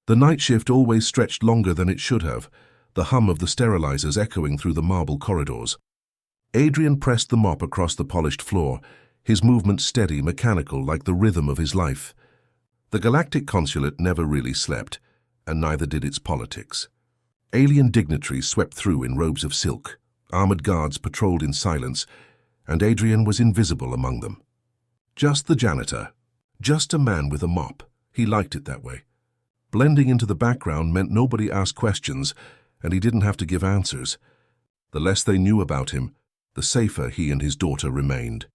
The night shift always stretched longer than it should have, the hum of the sterilizers echoing through the marble corridors. Adrian pressed the mop across the polished floor, his movement steady, mechanical, like the rhythm of his life. The Galactic Consulate never really slept, and neither did its politics. Alien dignitaries swept through in robes of silk, armored guards patrolled in silence, and Adrian was invisible among them. Just the janitor, just a man with a mop. He liked it that way. Blending into the background meant nobody asked questions, and he didn't have to give answers. The less they knew about him, the safer he and his daughter remained.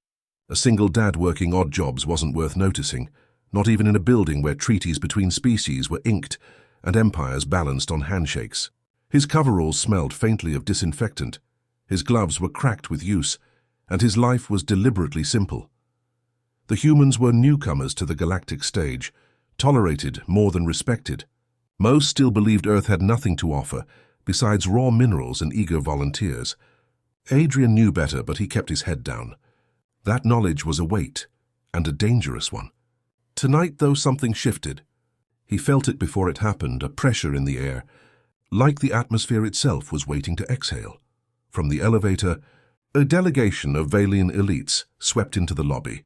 A single dad working odd jobs wasn't worth noticing, not even in a building where treaties between species were inked and empires balanced on handshakes. His coveralls smelled faintly of disinfectant, his gloves were cracked with use, and his life was deliberately simple. The humans were newcomers to the galactic stage, tolerated more than respected. Most still believed Earth had nothing to offer, besides raw minerals and eager volunteers. Adrian knew better, but he kept his head down. That knowledge was a weight, and a dangerous one. Tonight, though, something shifted. He felt it before it happened, a pressure in the air, like the atmosphere itself was waiting to exhale. From the elevator, a delegation of Valian elites swept into the lobby,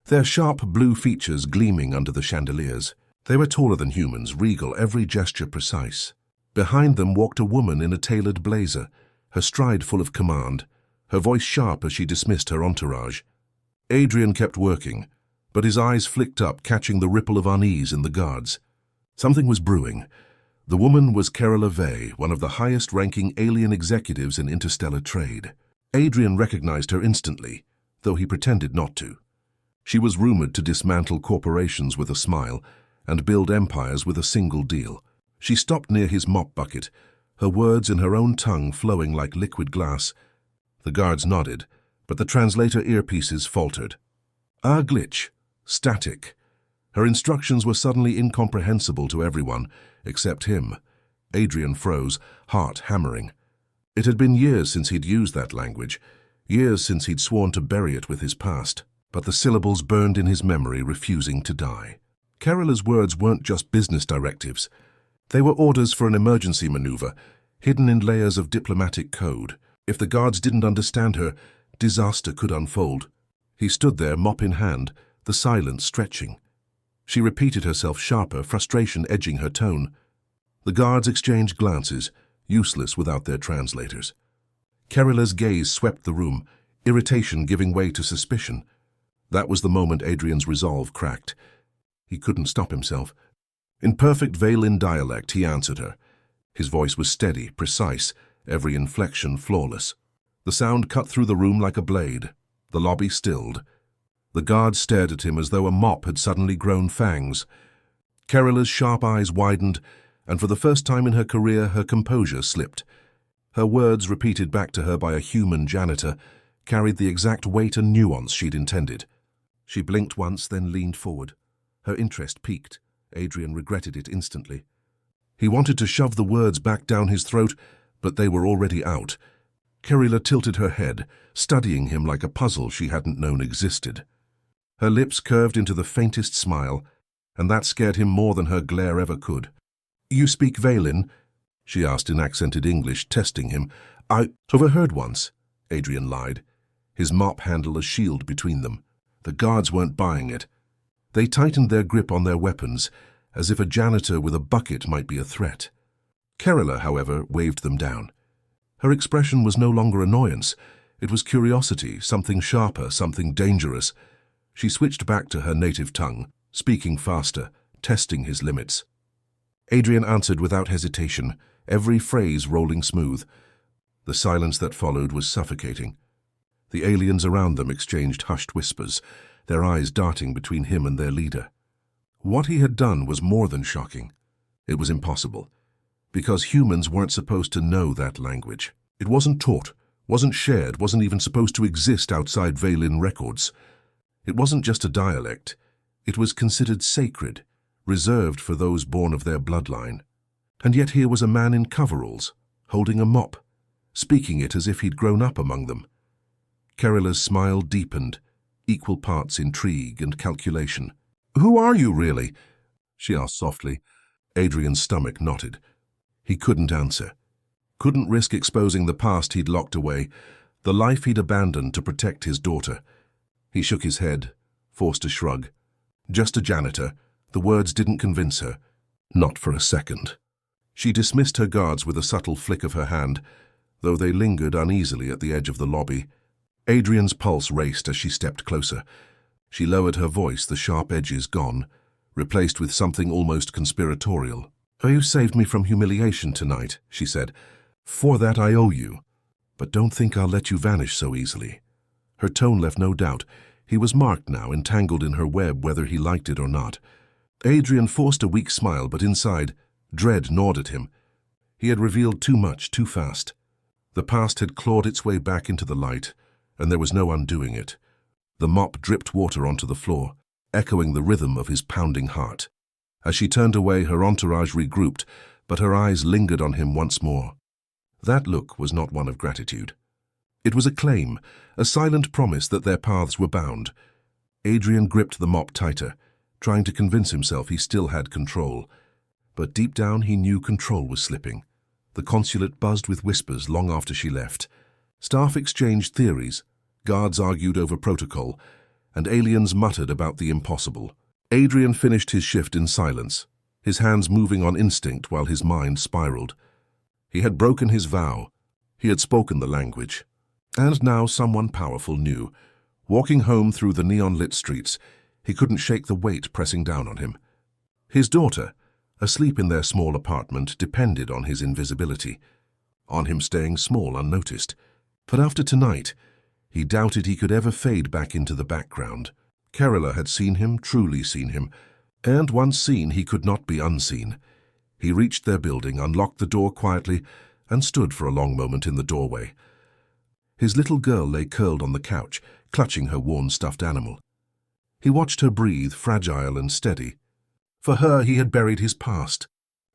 their sharp blue features gleaming under the chandeliers. They were taller than humans, regal, every gesture precise. Behind them walked a woman in a tailored blazer, her stride full of command, her voice sharp as she dismissed her entourage. Adrian kept working, but his eyes flicked up, catching the ripple of unease in the guards. Something was brewing. The woman was Kerala Vey, one of the highest-ranking alien executives in interstellar trade. Adrian recognized her instantly, though he pretended not to. She was rumored to dismantle corporations with a smile and build empires with a single deal. She stopped near his mop bucket, her words in her own tongue flowing like liquid glass. The guards nodded, but the translator earpieces faltered. A glitch. Static. Her instructions were suddenly incomprehensible to everyone, except him. Adrian froze, heart hammering. It had been years since he'd used that language, years since he'd sworn to bury it with his past, but the syllables burned in his memory, refusing to die. Kerala's words weren't just business directives. They were orders for an emergency maneuver, hidden in layers of diplomatic code. If the guards didn't understand her, disaster could unfold. He stood there, mop in hand, the silence stretching. She repeated herself sharper, frustration edging her tone. The guards exchanged glances, useless without their translators. Kerala's gaze swept the room, irritation giving way to suspicion. That was the moment Adrian's resolve cracked. He couldn't stop himself. In perfect Valian dialect, he answered her. His voice was steady, precise, every inflection flawless. The sound cut through the room like a blade. The lobby stilled. The guards stared at him as though a mop had suddenly grown fangs. Kerala's sharp eyes widened, and for the first time in her career, her composure slipped. Her words, repeated back to her by a human janitor, carried the exact weight and nuance she'd intended. She blinked once, then leaned forward. Her interest peaked. Adrian regretted it instantly. He wanted to shove the words back down his throat, but they were already out. Kerala tilted her head, studying him like a puzzle she hadn't known existed. Her lips curved into the faintest smile, and that scared him more than her glare ever could. "You speak Valian?" she asked in accented English, testing him. "I overheard once," Adrian lied, his mop handle a shield between them. The guards weren't buying it. They tightened their grip on their weapons, as if a janitor with a bucket might be a threat. Kerala, however, waved them down. Her expression was no longer annoyance. It was curiosity, something sharper, something dangerous. She switched back to her native tongue, speaking faster, testing his limits. Adrian answered without hesitation, every phrase rolling smooth. The silence that followed was suffocating. The aliens around them exchanged hushed whispers, their eyes darting between him and their leader. What he had done was more than shocking. It was impossible, because humans weren't supposed to know that language. It wasn't taught, wasn't shared, wasn't even supposed to exist outside Valian records. It wasn't just a dialect. It was considered sacred, reserved for those born of their bloodline. And yet here was a man in coveralls, holding a mop, speaking it as if he'd grown up among them. Kerala's smile deepened, equal parts intrigue and calculation. "Who are you, really?" she asked softly. Adrian's stomach knotted. He couldn't answer. Couldn't risk exposing the past he'd locked away, the life he'd abandoned to protect his daughter. He shook his head, forced a shrug. Just a janitor. The words didn't convince her. Not for a second. She dismissed her guards with a subtle flick of her hand, though they lingered uneasily at the edge of the lobby. Adrian's pulse raced as she stepped closer. She lowered her voice, the sharp edges gone, replaced with something almost conspiratorial. "You saved me from humiliation tonight," she said. "For that I owe you. But don't think I'll let you vanish so easily." Her tone left no doubt. He was marked now, entangled in her web whether he liked it or not. Adrian forced a weak smile, but inside, dread gnawed at him. He had revealed too much, too fast. The past had clawed its way back into the light, and there was no undoing it. The mop dripped water onto the floor, echoing the rhythm of his pounding heart. As she turned away, her entourage regrouped, but her eyes lingered on him once more. That look was not one of gratitude. It was a claim, a silent promise that their paths were bound. Adrian gripped the mop tighter, trying to convince himself he still had control. But deep down he knew control was slipping. The consulate buzzed with whispers long after she left. Staff exchanged theories, guards argued over protocol, and aliens muttered about the impossible. Adrian finished his shift in silence, his hands moving on instinct while his mind spiraled. He had broken his vow. He had spoken the language. And now someone powerful knew. Walking home through the neon-lit streets, he couldn't shake the weight pressing down on him. His daughter, asleep in their small apartment, depended on his invisibility, on him staying small, unnoticed. But after tonight, he doubted he could ever fade back into the background. Kerala had seen him, truly seen him, and once seen, he could not be unseen. He reached their building, unlocked the door quietly, and stood for a long moment in the doorway. His little girl lay curled on the couch, clutching her worn stuffed animal. He watched her breathe, fragile and steady. For her, he had buried his past.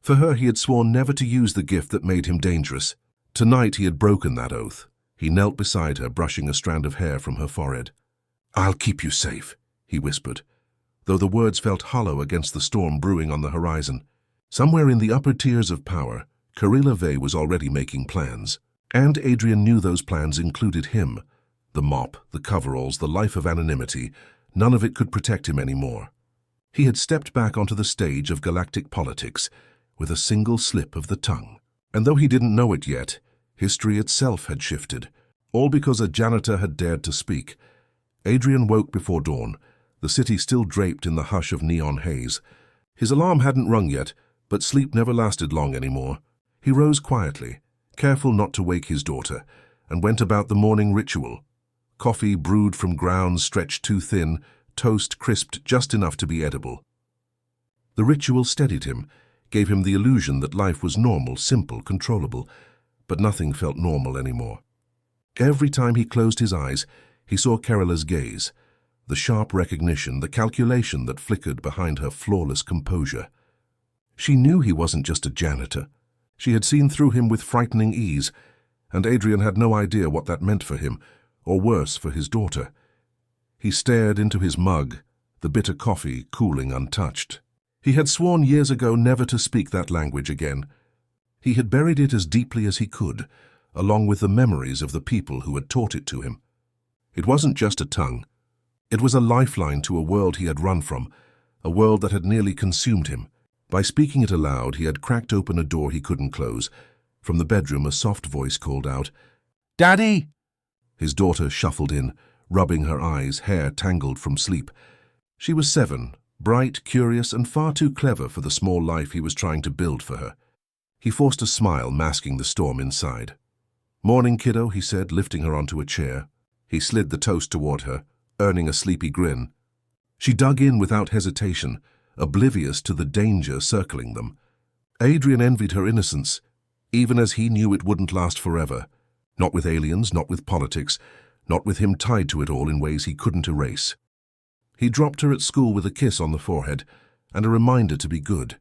For her, he had sworn never to use the gift that made him dangerous. Tonight, he had broken that oath. He knelt beside her, brushing a strand of hair from her forehead. "I'll keep you safe," he whispered, though the words felt hollow against the storm brewing on the horizon. Somewhere in the upper tiers of power, Karila Vey was already making plans. And Adrian knew those plans included him. The mop, the coveralls, the life of anonymity, none of it could protect him anymore. He had stepped back onto the stage of galactic politics with a single slip of the tongue. And though he didn't know it yet, history itself had shifted, all because a janitor had dared to speak. Adrian woke before dawn, the city still draped in the hush of neon haze. His alarm hadn't rung yet, but sleep never lasted long anymore. He rose quietly, careful not to wake his daughter, and went about the morning ritual. Coffee brewed from grounds stretched too thin, toast crisped just enough to be edible. The ritual steadied him, gave him the illusion that life was normal, simple, controllable, but nothing felt normal anymore. Every time he closed his eyes, he saw Kerila's gaze, the sharp recognition, the calculation that flickered behind her flawless composure. She knew he wasn't just a janitor. She had seen through him with frightening ease, and Adrian had no idea what that meant for him, or worse, for his daughter. He stared into his mug, the bitter coffee cooling untouched. He had sworn years ago never to speak that language again. He had buried it as deeply as he could, along with the memories of the people who had taught it to him. It wasn't just a tongue. It was a lifeline to a world he had run from, a world that had nearly consumed him. By speaking it aloud, he had cracked open a door he couldn't close. From the bedroom, a soft voice called out, "Daddy!" His daughter shuffled in, rubbing her eyes, hair tangled from sleep. She was 7, bright, curious, and far too clever for the small life he was trying to build for her. He forced a smile, masking the storm inside. "Morning, kiddo," he said, lifting her onto a chair. He slid the toast toward her, earning a sleepy grin. She dug in without hesitation, oblivious to the danger circling them. Adrian envied her innocence, even as he knew it wouldn't last forever. Not with aliens, not with politics, not with him tied to it all in ways he couldn't erase. He dropped her at school with a kiss on the forehead and a reminder to be good,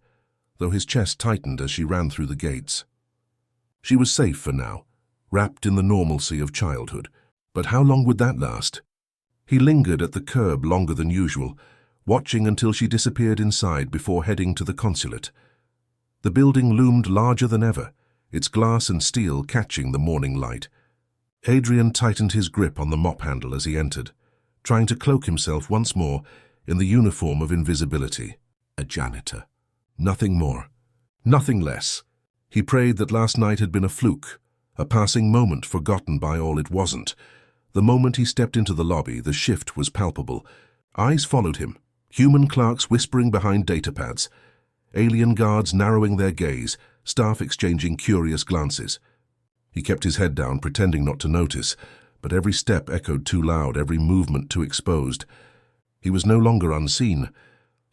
though his chest tightened as she ran through the gates. She was safe for now, wrapped in the normalcy of childhood. But how long would that last? He lingered at the curb longer than usual, watching until she disappeared inside before heading to the consulate. The building loomed larger than ever, its glass and steel catching the morning light. Adrian tightened his grip on the mop handle as he entered, trying to cloak himself once more in the uniform of invisibility. A janitor. Nothing more. Nothing less. He prayed that last night had been a fluke, a passing moment forgotten by all it wasn't. The moment he stepped into the lobby, the shift was palpable. Eyes followed him, human clerks whispering behind datapads, alien guards narrowing their gaze, staff exchanging curious glances. He kept his head down, pretending not to notice, but every step echoed too loud, every movement too exposed. He was no longer unseen.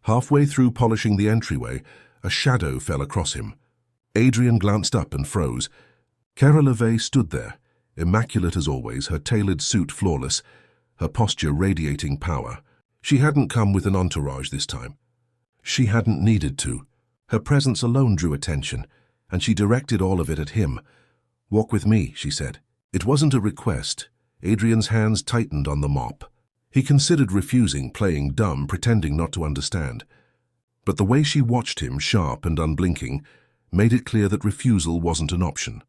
Halfway through polishing the entryway, a shadow fell across him. Adrian glanced up and froze. Cara LaVey stood there, immaculate as always, her tailored suit flawless, her posture radiating power. She hadn't come with an entourage this time. She hadn't needed to. Her presence alone drew attention, and she directed all of it at him. "Walk with me," she said. It wasn't a request. Adrian's hands tightened on the mop. He considered refusing, playing dumb, pretending not to understand. But the way she watched him, sharp and unblinking, made it clear that refusal wasn't an option.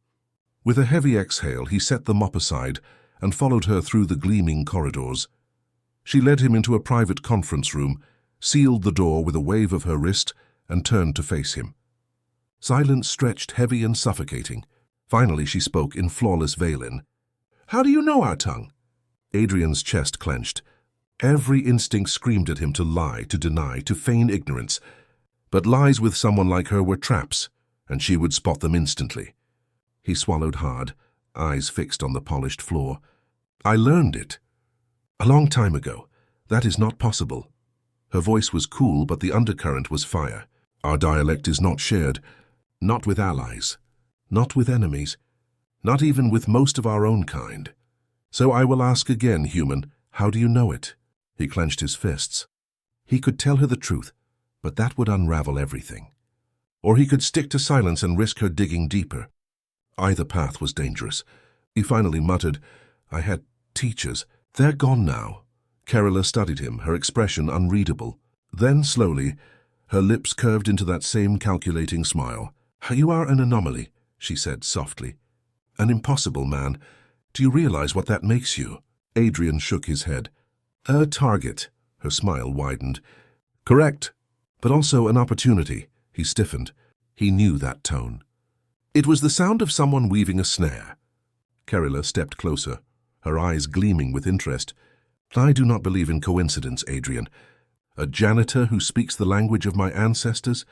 With a heavy exhale, he set the mop aside and followed her through the gleaming corridors. She led him into a private conference room, sealed the door with a wave of her wrist, and turned to face him. Silence stretched heavy and suffocating. Finally she spoke in flawless Valen. "How do you know our tongue?" Adrian's chest clenched. Every instinct screamed at him to lie, to deny, to feign ignorance. But lies with someone like her were traps, and she would spot them instantly. He swallowed hard, eyes fixed on the polished floor. "I learned it. A long time ago. That is not possible." Her voice was cool, but the undercurrent was fire. "Our dialect is not shared. Not with allies. Not with enemies. Not even with most of our own kind. So I will ask again, human, how do you know it?" He clenched his fists. He could tell her the truth, but that would unravel everything. Or he could stick to silence and risk her digging deeper. Either path was dangerous. He finally muttered, "I had teachers. They're gone now." Kerala studied him, her expression unreadable. Then, slowly, her lips curved into that same calculating smile. "You are an anomaly," she said softly. "An impossible man. Do you realize what that makes you?" Adrian shook his head. "A target." Her smile widened. "Correct, but also an opportunity." He stiffened. He knew that tone. It was the sound of someone weaving a snare. Kerala stepped closer, her eyes gleaming with interest. "I do not believe in coincidence, Adrian. A janitor who speaks the language of my ancestors?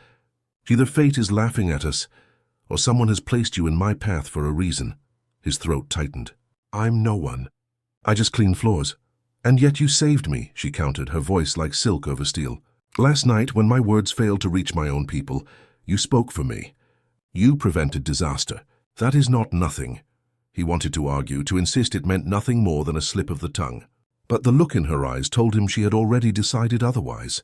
Either fate is laughing at us, or someone has placed you in my path for a reason." His throat tightened. "I'm no one. I just clean floors. And yet you saved me," she countered, her voice like silk over steel. "Last night, when my words failed to reach my own people, you spoke for me. You prevented disaster. That is not nothing." He wanted to argue, to insist it meant nothing more than a slip of the tongue. But the look in her eyes told him she had already decided otherwise.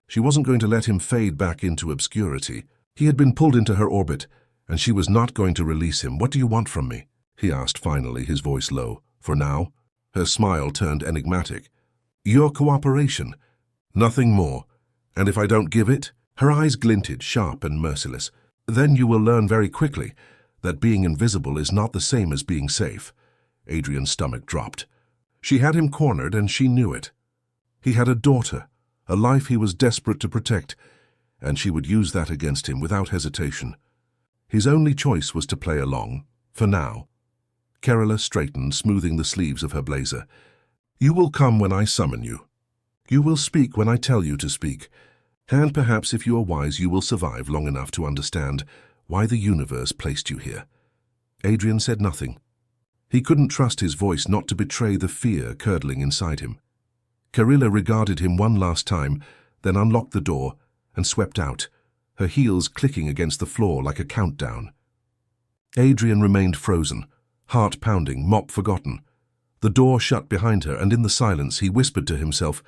She wasn't going to let him fade back into obscurity. He had been pulled into her orbit, and she was not going to release him. "What do you want from me?" he asked finally, his voice low. "For now?" Her smile turned enigmatic. "Your cooperation. Nothing more. And if I don't give it?" Her eyes glinted, sharp and merciless. "Then you will learn very quickly that being invisible is not the same as being safe." Adrian's stomach dropped. She had him cornered, and she knew it. He had a daughter, a life he was desperate to protect, and she would use that against him without hesitation. His only choice was to play along, for now. Kerala straightened, smoothing the sleeves of her blazer. "You will come when I summon you. You will speak when I tell you to speak. And perhaps if you are wise, you will survive long enough to understand why the universe placed you here." Adrian said nothing. He couldn't trust his voice not to betray the fear curdling inside him. Kerala regarded him one last time, then unlocked the door and swept out, her heels clicking against the floor like a countdown. Adrian remained frozen, heart pounding, mop forgotten. The door shut behind her, and in the silence he whispered to himself,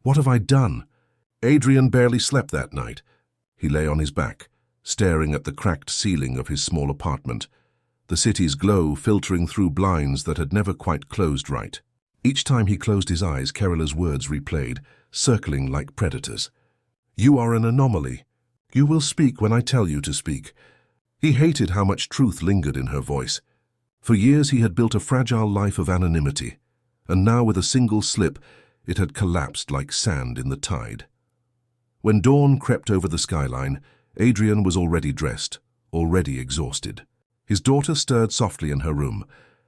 "What have I done?" Adrian barely slept that night. He lay on his back, staring at the cracked ceiling of his small apartment, the city's glow filtering through blinds that had never quite closed right. Each time he closed his eyes, Kerala's words replayed, circling like predators. "You are an anomaly. You will speak when I tell you to speak. He hated how much truth lingered in her voice. For years he had built a fragile life of anonymity, and now with a single slip, it had collapsed like sand in the tide. When dawn crept over the skyline, Adrian was already dressed, already exhausted. His daughter stirred softly in her room,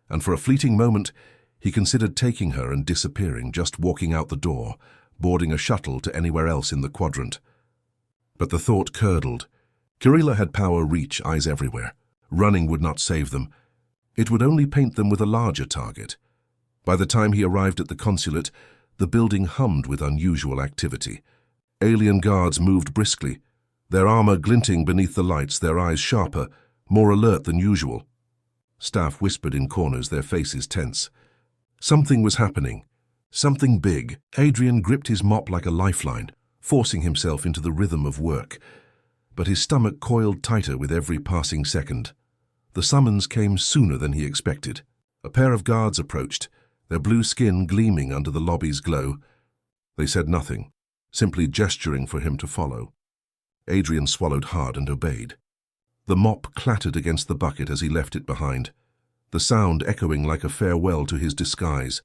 and for a fleeting moment, he considered taking her and disappearing, just walking out the door, boarding a shuttle to anywhere else in the quadrant. But the thought curdled. Kirilla had power, reach, eyes everywhere. Running would not save them. It would only paint them with a larger target. By the time he arrived at the consulate, the building hummed with unusual activity. Alien guards moved briskly, their armor glinting beneath the lights, their eyes sharper, more alert than usual. Staff whispered in corners, their faces tense. Something was happening. Something big. Adrian gripped his mop like a lifeline, forcing himself into the rhythm of work. But his stomach coiled tighter with every passing second. The summons came sooner than he expected. A pair of guards approached, their blue skin gleaming under the lobby's glow. They said nothing, simply gesturing for him to follow. Adrian swallowed hard and obeyed. The mop clattered against the bucket as he left it behind, the sound echoing like a farewell to his disguise.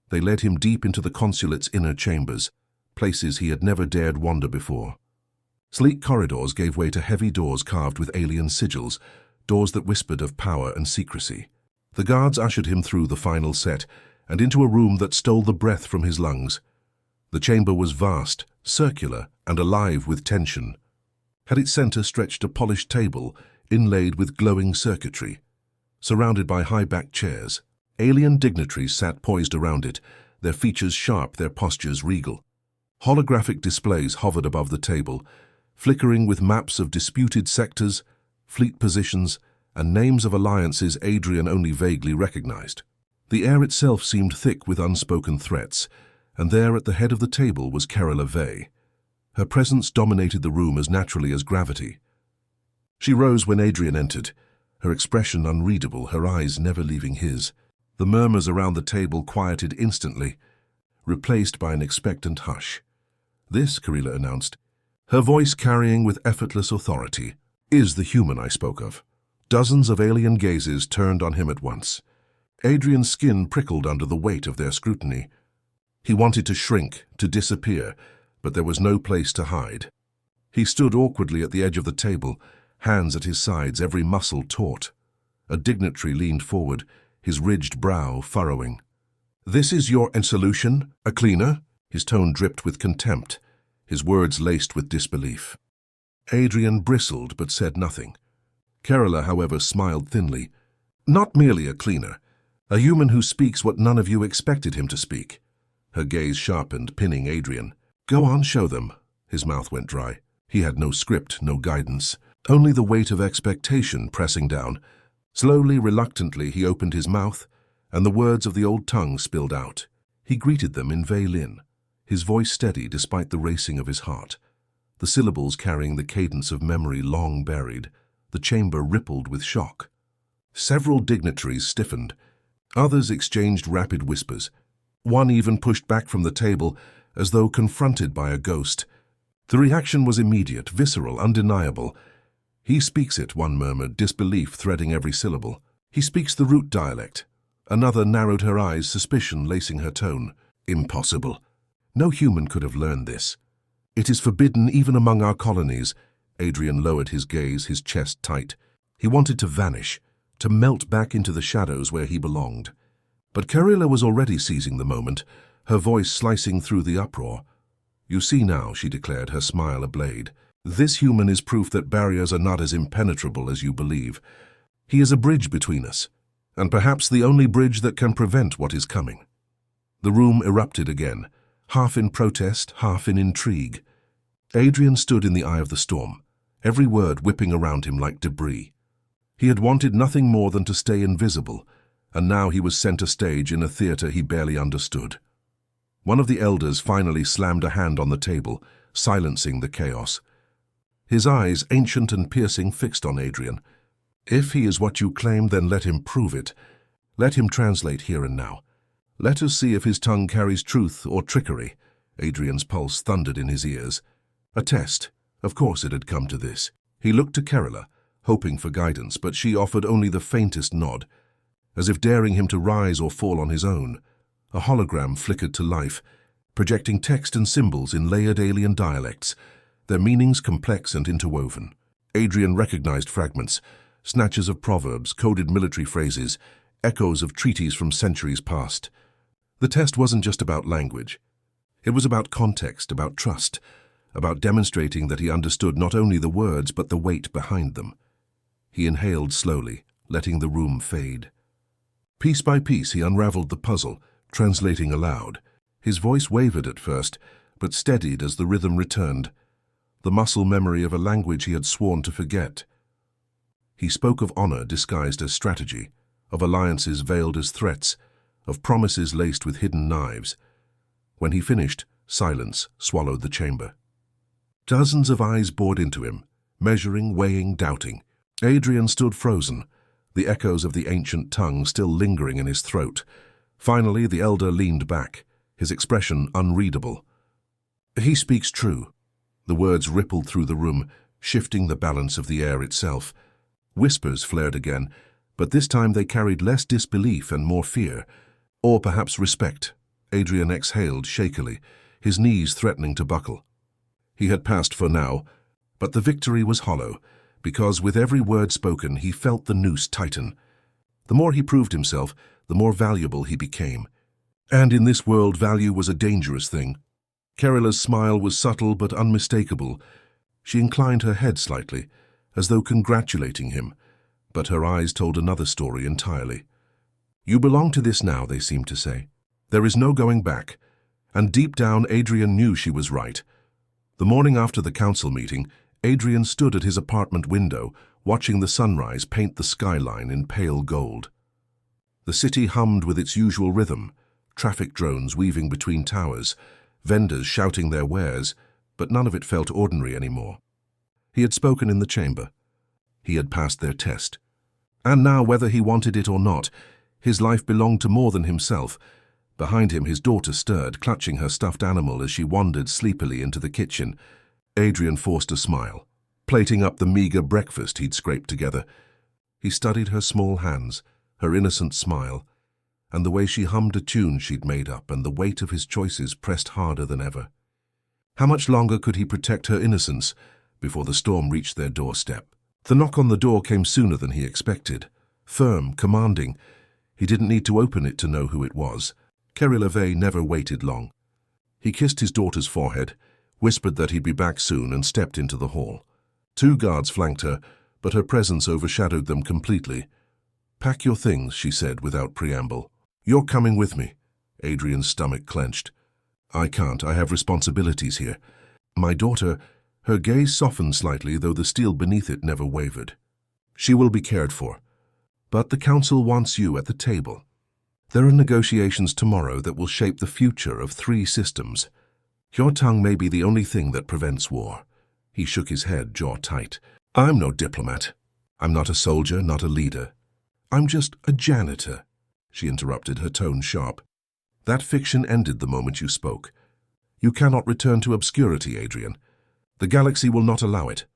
They led him deep into the consulate's inner chambers, places he had never dared wander before. Sleek corridors gave way to heavy doors carved with alien sigils, doors that whispered of power and secrecy. The guards ushered him through the final set and into a room that stole the breath from his lungs. The chamber was vast, circular, and alive with tension. At its center stretched a polished table, inlaid with glowing circuitry. Surrounded by high-backed chairs, alien dignitaries sat poised around it, their features sharp, their postures regal. Holographic displays hovered above the table, flickering with maps of disputed sectors, fleet positions, and names of alliances Adrian only vaguely recognized. The air itself seemed thick with unspoken threats, and there at the head of the table was Kerala Vey. Her presence dominated the room as naturally as gravity. She rose when Adrian entered, her expression unreadable, her eyes never leaving his. The murmurs around the table quieted instantly, replaced by an expectant hush. "This," Kirilla announced, her voice carrying with effortless authority, "is the human I spoke of." Dozens of alien gazes turned on him at once. Adrian's skin prickled under the weight of their scrutiny. He wanted to shrink, to disappear, but there was no place to hide. He stood awkwardly at the edge of the table, hands at his sides, every muscle taut. A dignitary leaned forward, his ridged brow furrowing. "This is your solution, a cleaner?" His tone dripped with contempt, his words laced with disbelief. Adrian bristled but said nothing. Kerala, however, smiled thinly. "Not merely a cleaner, a human who speaks what none of you expected him to speak." Her gaze sharpened, pinning Adrian. "Go on, show them." His mouth went dry. He had no script, no guidance, only the weight of expectation pressing down. Slowly, reluctantly, he opened his mouth, and the words of the old tongue spilled out. He greeted them in Veilin, his voice steady despite the racing of his heart, the syllables carrying the cadence of memory long buried. The chamber rippled with shock. Several dignitaries stiffened. Others exchanged rapid whispers. One even pushed back from the table, as though confronted by a ghost. The reaction was immediate, visceral, undeniable. "He speaks it," one murmured, disbelief threading every syllable. "He speaks the root dialect." Another narrowed her eyes, suspicion lacing her tone. "Impossible. No human could have learned this. It is forbidden even among our colonies." Adrian lowered his gaze, his chest tight. He wanted to vanish, to melt back into the shadows where he belonged. But Kerala was already seizing the moment, her voice slicing through the uproar. "You see now," she declared, her smile ablade. "This human is proof that barriers are not as impenetrable as you believe. He is a bridge between us, and perhaps the only bridge that can prevent what is coming." The room erupted again, half in protest, half in intrigue. Adrian stood in the eye of the storm, every word whipping around him like debris. He had wanted nothing more than to stay invisible, and now he was center stage in a theater he barely understood. One of the elders finally slammed a hand on the table, silencing the chaos. His eyes, ancient and piercing, fixed on Adrian. "If he is what you claim, then let him prove it. Let him translate here and now. Let us see if his tongue carries truth or trickery." Adrian's pulse thundered in his ears. A test, Of course it had come to this. He looked to Kerala, hoping for guidance, but she offered only the faintest nod, as if daring him to rise or fall on his own. A hologram flickered to life, projecting text and symbols in layered alien dialects, their meanings complex and interwoven. Adrian recognized fragments, snatches of proverbs, coded military phrases, echoes of treaties from centuries past. The test wasn't just about language. It was about context, about trust, about demonstrating that he understood not only the words but the weight behind them. He inhaled slowly, letting the room fade. Piece by piece he unraveled the puzzle, translating aloud. His voice wavered at first, but steadied as the rhythm returned, the muscle memory of a language he had sworn to forget. He spoke of honor disguised as strategy, of alliances veiled as threats, of promises laced with hidden knives. When he finished, silence swallowed the chamber. Dozens of eyes bored into him, measuring, weighing, doubting. Adrian stood frozen, the echoes of the ancient tongue still lingering in his throat. Finally, the elder leaned back, his expression unreadable. "He speaks true." The words rippled through the room, shifting the balance of the air itself. Whispers flared again, but this time they carried less disbelief and more fear, or perhaps respect. Adrian exhaled shakily, his knees threatening to buckle. He had passed for now, but the victory was hollow, because with every word spoken he felt the noose tighten. The more he proved himself, the more valuable he became. And in this world, value was a dangerous thing. Kerala's smile was subtle but unmistakable. She inclined her head slightly, as though congratulating him, but her eyes told another story entirely. "You belong to this now," they seemed to say. "There is no going back." And deep down, Adrian knew she was right. The morning after the council meeting, Adrian stood at his apartment window, watching the sunrise paint the skyline in pale gold. The city hummed with its usual rhythm, traffic drones weaving between towers, vendors shouting their wares, but none of it felt ordinary anymore. He had spoken in the chamber. He had passed their test. And now, whether he wanted it or not, his life belonged to more than himself. Behind him, his daughter stirred, clutching her stuffed animal as she wandered sleepily into the kitchen. Adrian forced a smile, plating up the meager breakfast he'd scraped together. He studied her small hands, her innocent smile, and the way she hummed a tune she'd made up, and the weight of his choices pressed harder than ever. How much longer could he protect her innocence before the storm reached their doorstep? The knock on the door came sooner than he expected. Firm, commanding. He didn't need to open it to know who it was. Kerry LaVey never waited long. He kissed his daughter's forehead, whispered that he'd be back soon, and stepped into the hall. 2 guards flanked her, but her presence overshadowed them completely. "Pack your things," she said without preamble. "You're coming with me." Adrian's stomach clenched. "I can't. I have responsibilities here. My daughter..." Her gaze softened slightly, though the steel beneath it never wavered. "She will be cared for. But the council wants you at the table. There are negotiations tomorrow that will shape the future of 3 systems. Your tongue may be the only thing that prevents war." He shook his head, jaw tight. "I'm no diplomat. I'm not a soldier, not a leader. I'm just a janitor," she interrupted, her tone sharp. "That fiction ended the moment you spoke. You cannot return to obscurity, Adrian. The galaxy will not allow it."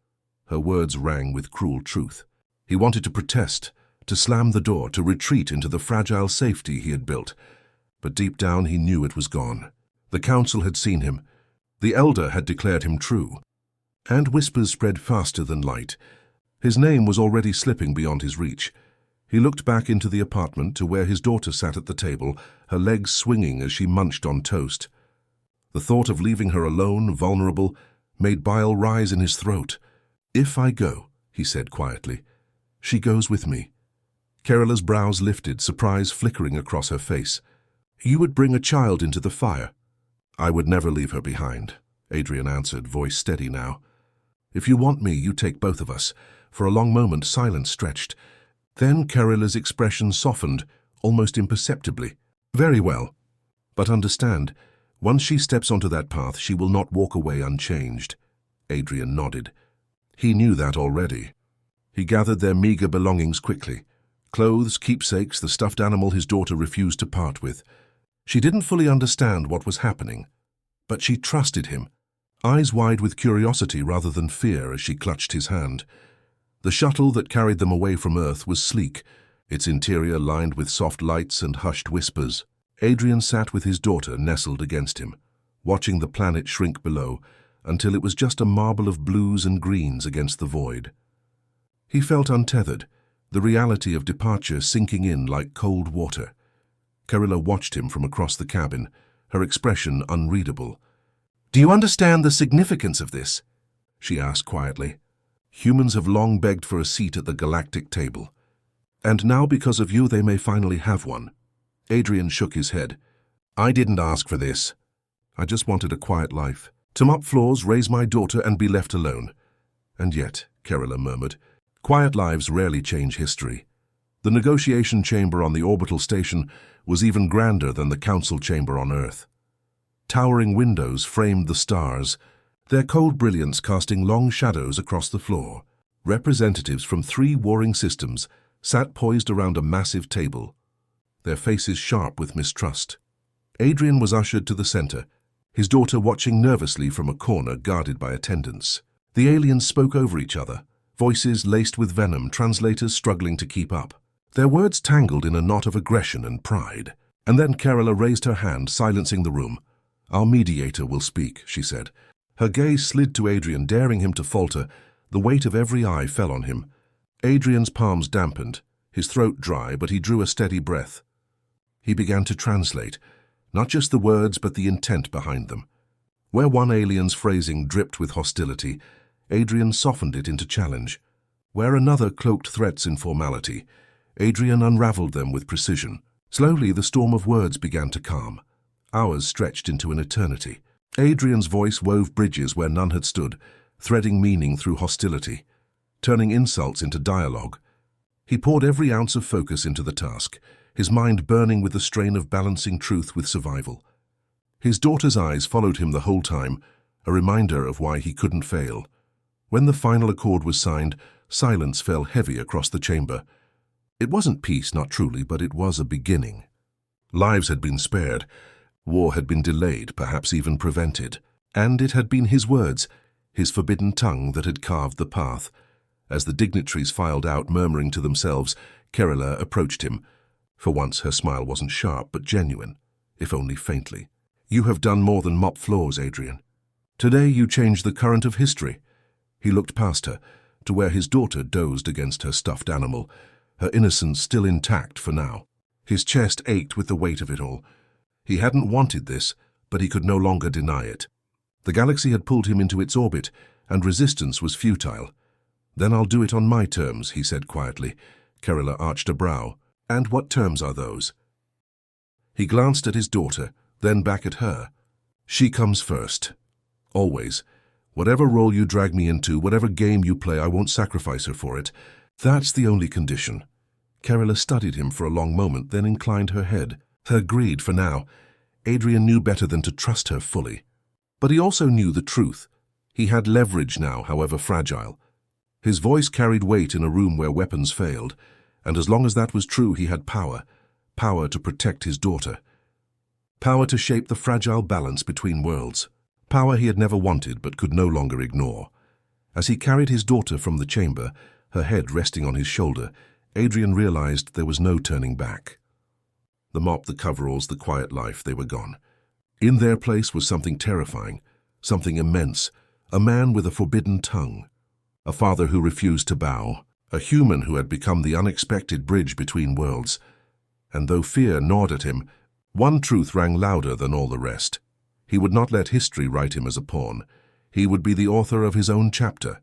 Her words rang with cruel truth. He wanted to protest, to slam the door, to retreat into the fragile safety he had built. But deep down he knew it was gone. The council had seen him. The elder had declared him true. And whispers spread faster than light. His name was already slipping beyond his reach. He looked back into the apartment to where his daughter sat at the table, her legs swinging as she munched on toast. The thought of leaving her alone, vulnerable, made bile rise in his throat. "If I go," he said quietly, "she goes with me." Kerala's brows lifted, surprise flickering across her face. "You would bring a child into the fire." "I would never leave her behind," Adrian answered, voice steady now. "If you want me, you take both of us." For a long moment, silence stretched. Then Kerala's expression softened, almost imperceptibly. "Very well. But understand, once she steps onto that path, she will not walk away unchanged." Adrian nodded. He knew that already. He gathered their meager belongings quickly. Clothes, keepsakes, the stuffed animal his daughter refused to part with. She didn't fully understand what was happening, but she trusted him. eyes wide with curiosity rather than fear as she clutched his hand. The shuttle that carried them away from Earth was sleek, its interior lined with soft lights and hushed whispers. Adrian sat with his daughter nestled against him, watching the planet shrink below until it was just a marble of blues and greens against the void. He felt untethered, the reality of departure sinking in like cold water. Carilla watched him from across the cabin, her expression unreadable. "Do you understand the significance of this?" she asked quietly. "Humans have long begged for a seat at the galactic table. And now because of you they may finally have one." Adrian shook his head. "I didn't ask for this. I just wanted a quiet life. To mop floors, raise my daughter, and be left alone." "And yet," Carilla murmured, "quiet lives rarely change history." The negotiation chamber on the orbital station was even grander than the council chamber on Earth. Towering windows framed the stars, their cold brilliance casting long shadows across the floor. Representatives from 3 warring systems sat poised around a massive table, their faces sharp with mistrust. Adrian was ushered to the center, his daughter watching nervously from a corner guarded by attendants. The aliens spoke over each other, voices laced with venom, translators struggling to keep up. Their words tangled in a knot of aggression and pride. And then Carilla raised her hand, silencing the room. "Our mediator will speak," she said. Her gaze slid to Adrian, daring him to falter. The weight of every eye fell on him. Adrian's palms dampened, his throat dry, but he drew a steady breath. He began to translate, not just the words but the intent behind them. Where one alien's phrasing dripped with hostility, Adrian softened it into challenge. Where another cloaked threats in formality, Adrian unraveled them with precision. Slowly, the storm of words began to calm. Hours stretched into an eternity. Adrian's voice wove bridges where none had stood, threading meaning through hostility, turning insults into dialogue. He poured every ounce of focus into the task, his mind burning with the strain of balancing truth with survival. His daughter's eyes followed him the whole time, a reminder of why he couldn't fail. When the final accord was signed, silence fell heavy across the chamber. It wasn't peace, not truly, but it was a beginning. Lives had been spared, war had been delayed, perhaps even prevented, and it had been his words, his forbidden tongue, that had carved the path. As the dignitaries filed out, murmuring to themselves, Carilla approached him. For once her smile wasn't sharp, but genuine, if only faintly. "You have done more than mop floors, Adrian. Today you changed the current of history." He looked past her, to where his daughter dozed against her stuffed animal, her innocence still intact for now. His chest ached with the weight of it all. He hadn't wanted this, but he could no longer deny it. The galaxy had pulled him into its orbit, and resistance was futile. "Then I'll do it on my terms," he said quietly. Carilla arched a brow. "And what terms are those?" He glanced at his daughter, then back at her. "She comes first. Always. Whatever role you drag me into, whatever game you play, I won't sacrifice her for it. That's the only condition." Carilla studied him for a long moment, then inclined her head. Her greed for now. Adrian knew better than to trust her fully. But he also knew the truth. He had leverage now, however fragile. His voice carried weight in a room where weapons failed, and as long as that was true, he had power. Power to protect his daughter. Power to shape the fragile balance between worlds. Power he had never wanted but could no longer ignore. As he carried his daughter from the chamber, her head resting on his shoulder, Adrian realized there was no turning back. The mop, the coveralls, the quiet life, they were gone. In their place was something terrifying, something immense, a man with a forbidden tongue, a father who refused to bow, a human who had become the unexpected bridge between worlds. And though fear gnawed at him, one truth rang louder than all the rest. He would not let history write him as a pawn. He would be the author of his own chapter.